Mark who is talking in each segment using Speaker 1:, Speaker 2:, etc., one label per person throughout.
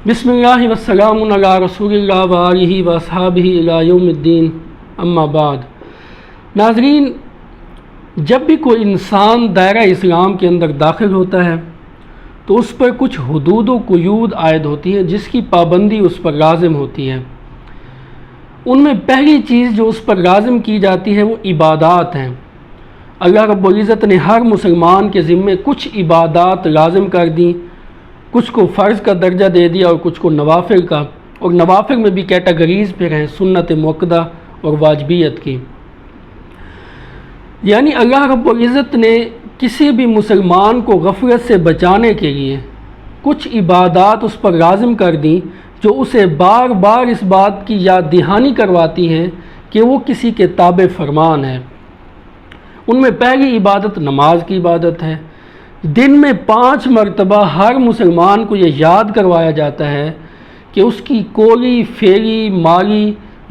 Speaker 1: بسم اللہ والسلام علی رسول اللہ وآلہ واصحابہ الی یوم الدین، اما بعد۔ ناظرین، جب بھی کوئی انسان دائرہ اسلام کے اندر داخل ہوتا ہے تو اس پر کچھ حدود و قیود عائد ہوتی ہیں جس کی پابندی اس پر لازم ہوتی ہے۔ ان میں پہلی چیز جو اس پر لازم کی جاتی ہے وہ عبادات ہیں۔ اللہ رب العزت نے ہر مسلمان کے ذمے کچھ عبادات لازم کر دیں، کچھ کو فرض کا درجہ دے دیا اور کچھ کو نوافل کا، اور نوافل میں بھی کیٹیگریز پہ ہیں، سنت مؤکدہ اور واجبیت کی۔ یعنی اللہ رب العزت نے کسی بھی مسلمان کو غفلت سے بچانے کے لیے کچھ عبادات اس پر لازم کر دیں جو اسے بار بار اس بات کی یاد دہانی کرواتی ہیں کہ وہ کسی کے تابع فرمان ہے۔ ان میں پہلی عبادت نماز کی عبادت ہے۔ دن میں 5 مرتبہ ہر مسلمان کو یہ یاد کروایا جاتا ہے کہ اس کی قولی، فعلی، مالی،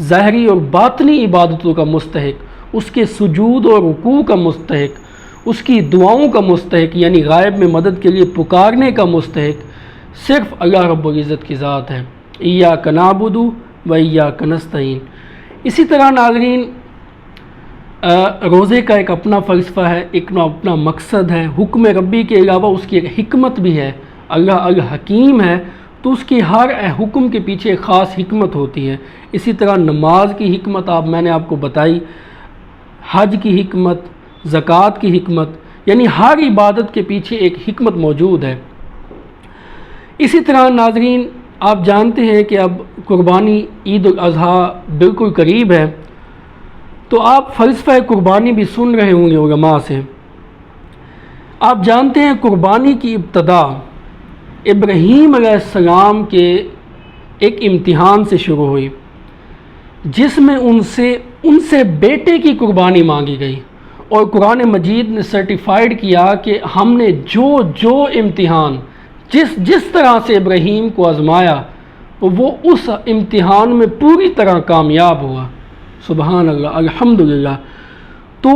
Speaker 1: ظاہری اور باطنی عبادتوں کا مستحق، اس کے سجود اور رکوع کا مستحق، اس کی دعاؤں کا مستحق یعنی غائب میں مدد کے لیے پکارنے کا مستحق صرف اللہ رب العزت کی ذات ہے۔ ایاک نعبد و ایاک نستعین۔ اسی طرح ناظرین، روزے کا ایک اپنا فلسفہ ہے، ایک اپنا مقصد ہے۔ حکم ربی کے علاوہ اس کی ایک حکمت بھی ہے۔ اللہ الحکیم ہے تو اس کی ہر حکم کے پیچھے ایک خاص حکمت ہوتی ہے۔ اسی طرح نماز کی حکمت میں نے آپ کو بتائی، حج کی حکمت، زکوٰۃ کی حکمت، یعنی ہر عبادت کے پیچھے ایک حکمت موجود ہے۔ اسی طرح ناظرین، آپ جانتے ہیں کہ اب قربانی، عید الاضحیٰ بالکل قریب ہے، تو آپ فلسفہ قربانی بھی سن رہے ہوں گے علماء سے۔ آپ جانتے ہیں قربانی کی ابتدا ابراہیم علیہ السلام کے ایک امتحان سے شروع ہوئی، جس میں ان سے بیٹے کی قربانی مانگی گئی، اور قرآن مجید نے سرٹیفائیڈ کیا کہ ہم نے جو امتحان جس طرح سے ابراہیم کو آزمایا وہ اس امتحان میں پوری طرح کامیاب ہوا۔ سبحان اللہ، الحمدللہ۔ تو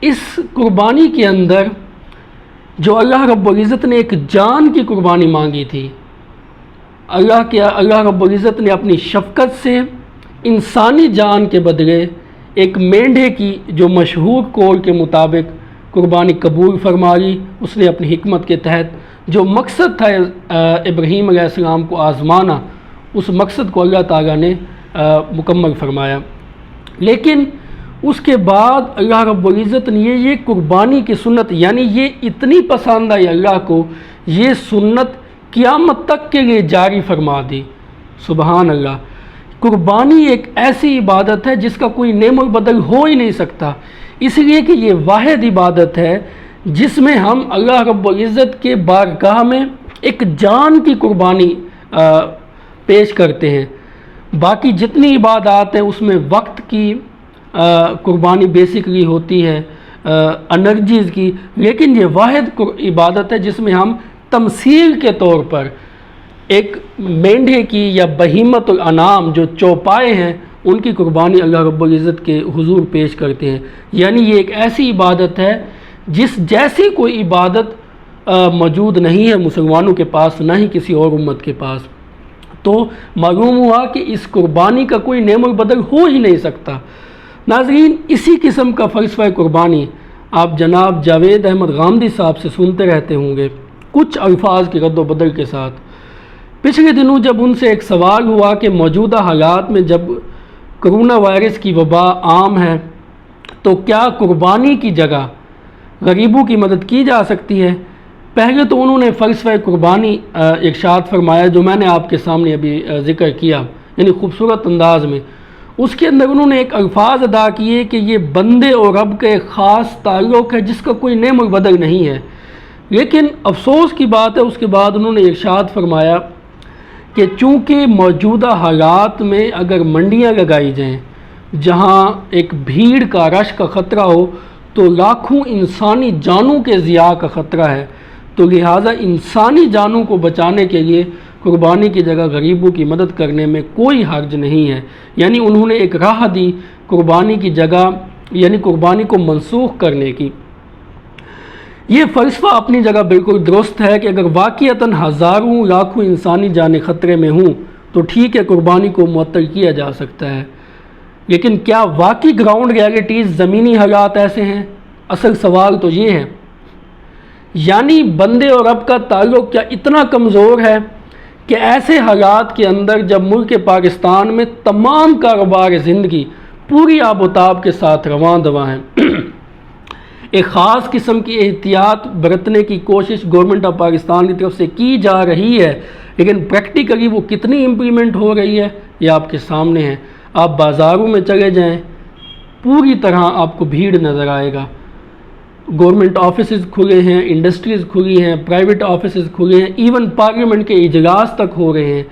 Speaker 1: اس قربانی کے اندر جو اللہ رب العزت نے ایک جان کی قربانی مانگی تھی، اللہ رب العزت نے اپنی شفقت سے انسانی جان کے بدلے ایک مینڈھے کی جو مشہور قول کے مطابق قربانی قبول فرما لی۔ اس نے اپنی حکمت کے تحت جو مقصد تھا ابراہیم علیہ السلام کو آزمانا، اس مقصد کو اللہ تعالیٰ نے مکمل فرمایا۔ لیکن اس کے بعد اللہ رب العزت نے یہ قربانی کی سنت، یعنی یہ اتنی پسند آئی اللہ کو، یہ سنت قیامت تک کے لیے جاری فرما دی۔ سبحان اللہ۔ قربانی ایک ایسی عبادت ہے جس کا کوئی نعم البدل ہو ہی نہیں سکتا، اس لیے کہ یہ واحد عبادت ہے جس میں ہم اللہ رب العزت کے بارگاہ میں ایک جان کی قربانی پیش کرتے ہیں۔ باقی جتنی عبادات ہیں اس میں وقت کی قربانی بیسکلی ہوتی ہے، انرجیز کی، لیکن یہ واحد عبادت ہے جس میں ہم تمثیل کے طور پر ایک مینڈھے کی یا بہیمت الانام جو چوپائے ہیں ان کی قربانی اللہ رب العزت کے حضور پیش کرتے ہیں۔ یعنی یہ ایک ایسی عبادت ہے جس جیسی کوئی عبادت موجود نہیں ہے مسلمانوں کے پاس، نہ ہی کسی اور امت کے پاس۔ تو معلوم ہوا کہ اس قربانی کا کوئی نعم البدل ہو ہی نہیں سکتا۔ ناظرین، اسی قسم کا فلسفہ قربانی آپ جناب جاوید احمد غامدی صاحب سے سنتے رہتے ہوں گے، کچھ الفاظ کی رد و بدل کے ساتھ۔ پچھلے دنوں جب ان سے ایک سوال ہوا کہ موجودہ حالات میں جب کرونا وائرس کی وبا عام ہے تو کیا قربانی کی جگہ غریبوں کی مدد کی جا سکتی ہے؟ پہلے تو انہوں نے فلسفہ قربانی ارشاد فرمایا جو میں نے آپ کے سامنے ابھی ذکر کیا، یعنی خوبصورت انداز میں۔ اس کے اندر انہوں نے ایک الفاظ ادا کیے کہ یہ بندے اور رب کا ایک خاص تعلق ہے جس کا کوئی نعم البدل نہیں ہے۔ لیکن افسوس کی بات ہے، اس کے بعد انہوں نے ارشاد فرمایا کہ چونکہ موجودہ حالات میں اگر منڈیاں لگائی جائیں جہاں ایک بھیڑ کا رش کا خطرہ ہو تو لاکھوں انسانی جانوں کے ضیاع کا خطرہ ہے، تو لہٰذا انسانی جانوں کو بچانے کے لیے قربانی کی جگہ غریبوں کی مدد کرنے میں کوئی حرج نہیں ہے۔ یعنی انہوں نے ایک راہ دی قربانی کی جگہ، یعنی قربانی کو منسوخ کرنے کی۔ یہ فلسفہ اپنی جگہ بالکل درست ہے کہ اگر واقعتاً ہزاروں لاکھوں انسانی جانیں خطرے میں ہوں تو ٹھیک ہے، قربانی کو معطل کیا جا سکتا ہے، لیکن کیا واقعی گراؤنڈ ریالٹیز، زمینی حالات ایسے ہیں؟ اصل سوال تو یہ ہے، یعنی بندے اور رب کا تعلق کیا اتنا کمزور ہے کہ ایسے حالات کے اندر جب ملک پاکستان میں تمام کاروبار زندگی پوری آب و تاب کے ساتھ رواں دواں ہیں، ایک خاص قسم کی احتیاط برتنے کی کوشش گورنمنٹ آف پاکستان کی طرف سے کی جا رہی ہے، لیکن پریکٹیکلی وہ کتنی امپلیمنٹ ہو رہی ہے یہ آپ کے سامنے ہے۔ آپ بازاروں میں چلے جائیں، پوری طرح آپ کو بھیڑ نظر آئے گا، گورنمنٹ آفیسز کھلے ہیں، انڈسٹریز کھلی ہیں، پرائیویٹ آفیسز کھلے ہیں، ایون پارلیمنٹ کے اجلاس تک ہو رہے ہیں۔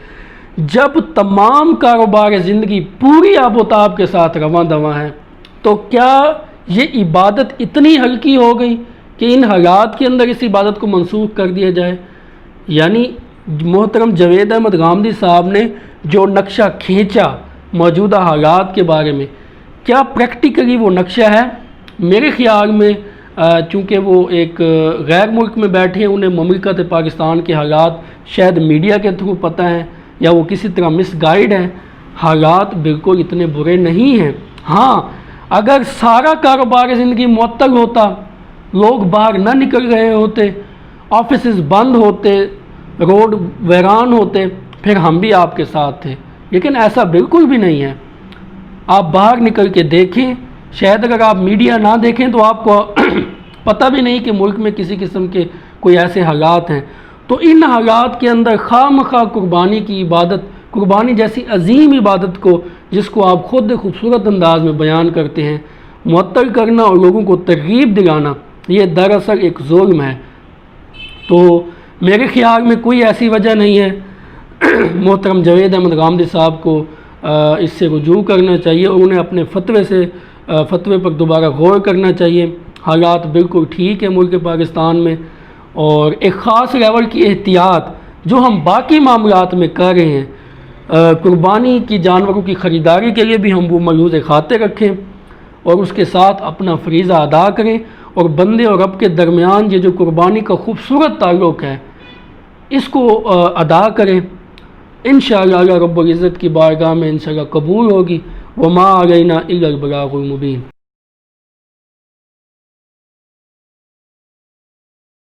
Speaker 1: جب تمام کاروبار زندگی پوری آب و تاب کے ساتھ رواں دواں ہے تو کیا یہ عبادت اتنی ہلکی ہو گئی کہ ان حالات کے اندر اس عبادت کو منسوخ کر دیا جائے؟ یعنی محترم جاوید احمد غامدی صاحب نے جو نقشہ کھینچا موجودہ حالات کے بارے میں، کیا پریکٹیکلی وہ نقشہ ہے؟ میرے خیال میں چونکہ وہ ایک غیر ملک میں بیٹھے ہیں، انہیں مملکت پاکستان کے حالات شاید میڈیا کے تھرو پتہ ہیں یا وہ کسی طرح مس گائیڈ ہیں، حالات بالکل اتنے برے نہیں ہیں۔ ہاں، اگر سارا کاروبار زندگی معطل ہوتا، لوگ باہر نہ نکل رہے ہوتے، آفیسز بند ہوتے، روڈ ویران ہوتے، پھر ہم بھی آپ کے ساتھ تھے، لیکن ایسا بالکل بھی نہیں ہے۔ آپ باہر نکل کے دیکھیں، شاید اگر آپ میڈیا نہ دیکھیں تو آپ کو پتہ بھی نہیں کہ ملک میں کسی قسم کے کوئی ایسے حالات ہیں۔ تو ان حالات کے اندر خواہ مخواہ قربانی کی عبادت، قربانی جیسی عظیم عبادت کو جس کو آپ خود خوبصورت انداز میں بیان کرتے ہیں، معطل کرنا اور لوگوں کو ترغیب دلانا، یہ دراصل ایک ظلم ہے۔ تو میرے خیال میں کوئی ایسی وجہ نہیں ہے، محترم جاوید احمد غامدی صاحب کو اس سے رجوع کرنا چاہیے اور انہیں اپنے فتوے پر دوبارہ غور کرنا چاہیے۔ حالات بالکل ٹھیک ہے ملک پاکستان میں، اور ایک خاص لیول کی احتیاط جو ہم باقی معاملات میں کر رہے ہیں، قربانی کی جانوروں کی خریداری کے لیے بھی ہم وہ ملحوظ خاطر رکھیں اور اس کے ساتھ اپنا فریضہ ادا کریں، اور بندے اور رب کے درمیان یہ جو قربانی کا خوبصورت تعلق ہے اس کو ادا کریں۔ انشاءاللہ اللہ رب العزت کی بارگاہ میں انشاءاللہ قبول ہوگی۔ وما علینا الا البلاغ المبین۔